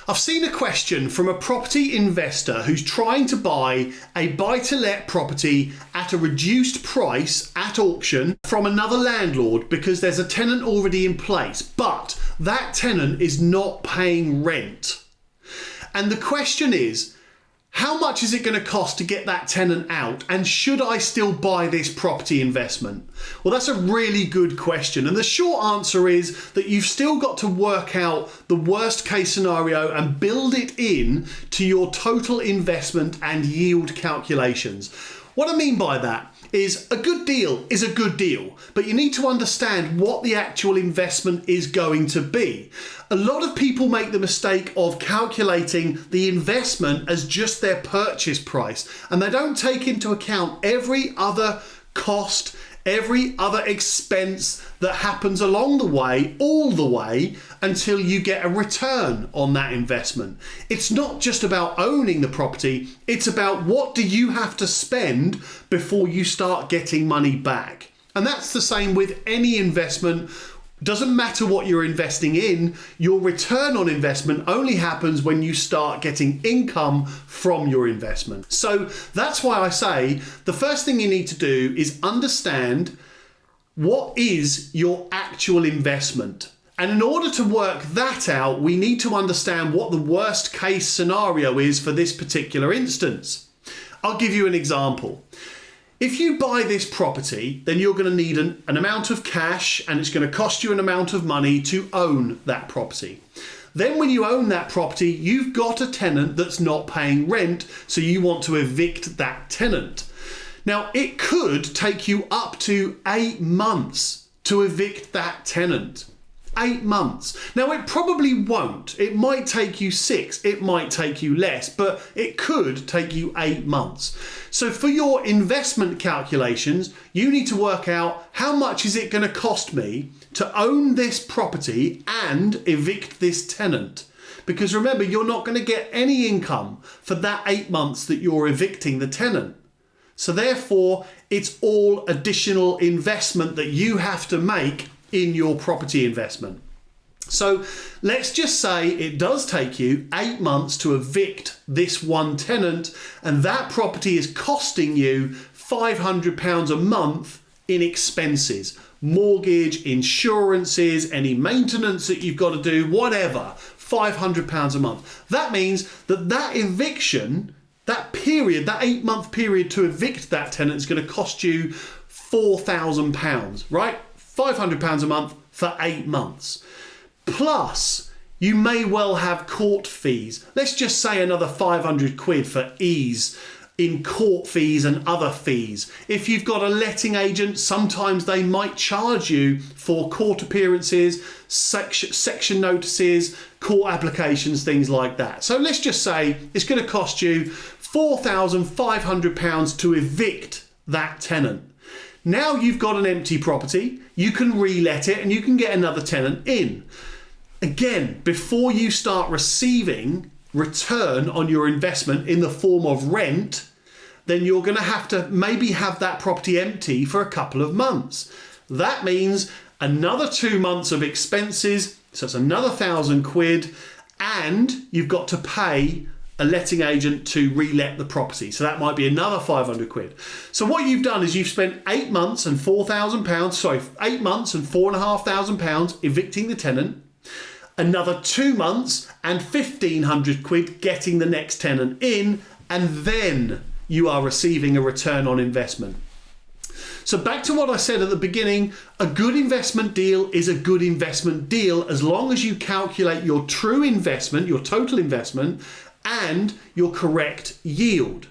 I've seen a question from a property investor who's trying to buy a buy-to-let property at a reduced price at auction from another landlord because there's a tenant already in place, but that tenant is not paying rent. And the question is, how much is it going to cost to get that tenant out? And should I still buy this property investment? Well, that's a really good question. And the short answer is that you've still got to work out the worst case scenario and build it in to your total investment and yield calculations. What I mean by that is a good deal is a good deal, but you need to understand what the actual investment is going to be. A lot of people make the mistake of calculating the investment as just their purchase price, and they don't take into account every other cost, every other expense that happens along the way, all the way until you get a return on that investment. It's not just about owning the property, it's about what do you have to spend before you start getting money back. And that's the same with any investment. Doesn't matter what you're investing in, your return on investment only happens when you start getting income from your investment. So that's why I say the first thing you need to do is understand what is your actual investment. And in order to work that out, we need to understand what the worst case scenario is for this particular instance. I'll give you an example. If you buy this property, then you're going to need an amount of cash, and it's going to cost you an amount of money to own that property. Then when you own that property, you've got a tenant that's not paying rent, so you want to evict that tenant. Now, it could take you up to 8 months to evict that tenant. 8 months. Now, it probably won't. It might take you 6, it might take you less, but it could take you 8 months. So for your investment calculations, you need to work out how much is it going to cost me to own this property and evict this tenant. Because remember, you're not going to get any income for that 8 months that you're evicting the tenant. So therefore, it's all additional investment that you have to make in your property investment. So let's just say it does take you 8 months to evict this one tenant, and that property is costing you £500 a month in expenses, mortgage, insurances, any maintenance that you've got to do, whatever, £500 a month. That means that eviction, that period, that 8 month period to evict that tenant is going to cost you £4,000, right? £500 a month for 8 months. Plus, you may well have court fees. Let's just say another 500 quid for ease in court fees and other fees. If you've got a letting agent, sometimes they might charge you for court appearances, section notices, court applications, things like that. So let's just say it's going to cost you £4,500 to evict that tenant. Now you've got an empty property, you can re-let it and you can get another tenant in. Again, before you start receiving return on your investment in the form of rent, then you're going to have to maybe have that property empty for a couple of months. That means another 2 months of expenses, so it's another 1,000 quid, and you've got to pay a letting agent to re-let the property. So that might be another 500 quid. So what you've done is you've spent 8 months and £4,000, 8 months and £4,500 evicting the tenant, another 2 months and 1,500 quid getting the next tenant in, and then you are receiving a return on investment. So back to what I said at the beginning, a good investment deal is a good investment deal as long as you calculate your true investment, your total investment, and your correct yield.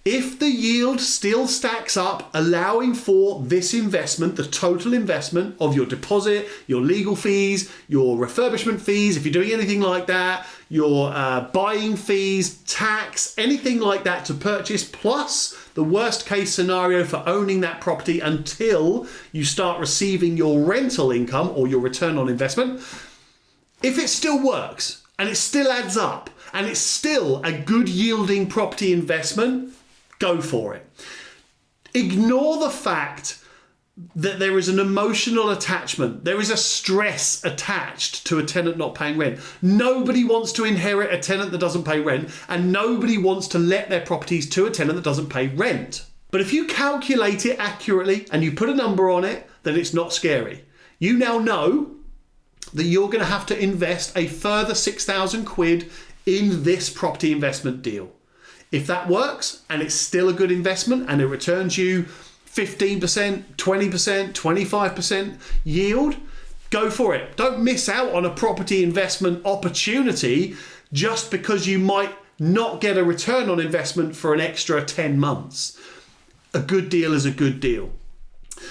If the yield still stacks up, allowing for this investment, the total investment of your deposit, your legal fees, your refurbishment fees, if you're doing anything like that, your buying fees, tax, anything like that to purchase, plus the worst case scenario for owning that property until you start receiving your rental income or your return on investment, if it still works and it still adds up, and it's still a good yielding property investment, go for it. Ignore the fact that there is an emotional attachment. There is a stress attached to a tenant not paying rent. Nobody wants to inherit a tenant that doesn't pay rent, and nobody wants to let their properties to a tenant that doesn't pay rent. But if you calculate it accurately and you put a number on it, then it's not scary. You now know that you're going to have to invest a further 6,000 quid in this property investment deal. If that works and it's still a good investment and it returns you 15%, 20%, 25% yield, go for it. Don't miss out on a property investment opportunity just because you might not get a return on investment for an extra 10 months. A good deal is a good deal.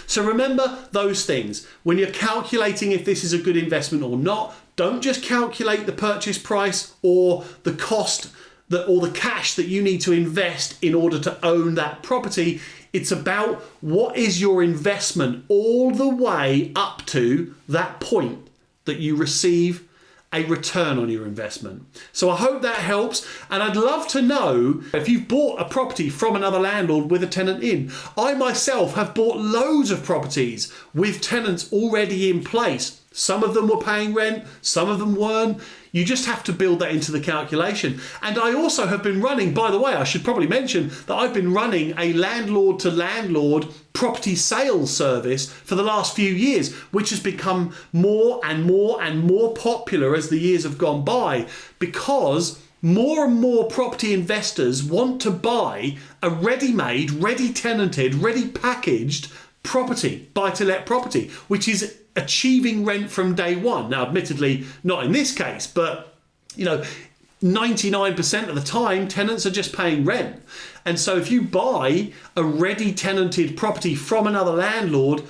So remember those things. When you're calculating if this is a good investment or not, don't just calculate the purchase price or the cost or the cash that you need to invest in order to own that property. It's about what is your investment all the way up to that point that you receive a return on your investment. So I hope that helps, and I'd love to know if you've bought a property from another landlord with a tenant in. I myself have bought loads of properties with tenants already in place. Some of them were paying rent, some of them weren't. You just have to build that into the calculation. And I also have been running, by the way, I should probably mention that I've been running a landlord to landlord property sales service for the last few years, which has become more and more and more popular as the years have gone by, because more and more property investors want to buy a ready-made, ready-tenanted, ready-packaged property, buy-to-let property, which is achieving rent from day one. Now, admittedly, not in this case, but 99% of the time, tenants are just paying rent. And so if you buy a ready tenanted property from another landlord,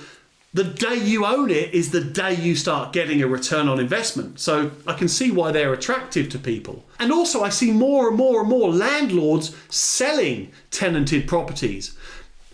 the day you own it is the day you start getting a return on investment. So I can see why they're attractive to people. And also I see more and more and more landlords selling tenanted properties.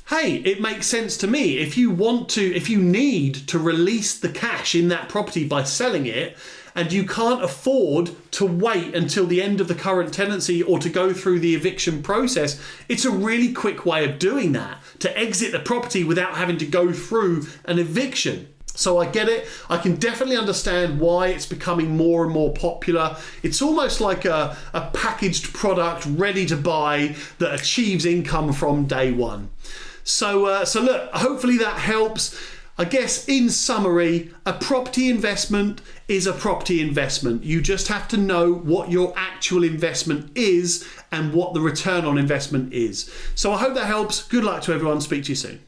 Hey, it makes sense to me. If you need to release the cash in that property by selling it, and you can't afford to wait until the end of the current tenancy or to go through the eviction process, it's a really quick way of doing that, to exit the property without having to go through an eviction. So I get it. I can definitely understand why it's becoming more and more popular. It's almost like a packaged product ready to buy that achieves income from day one. So look, hopefully that helps. I guess in summary, a property investment is a property investment. You just have to know what your actual investment is and what the return on investment is. So I hope that helps. Good luck to everyone. Speak to you soon.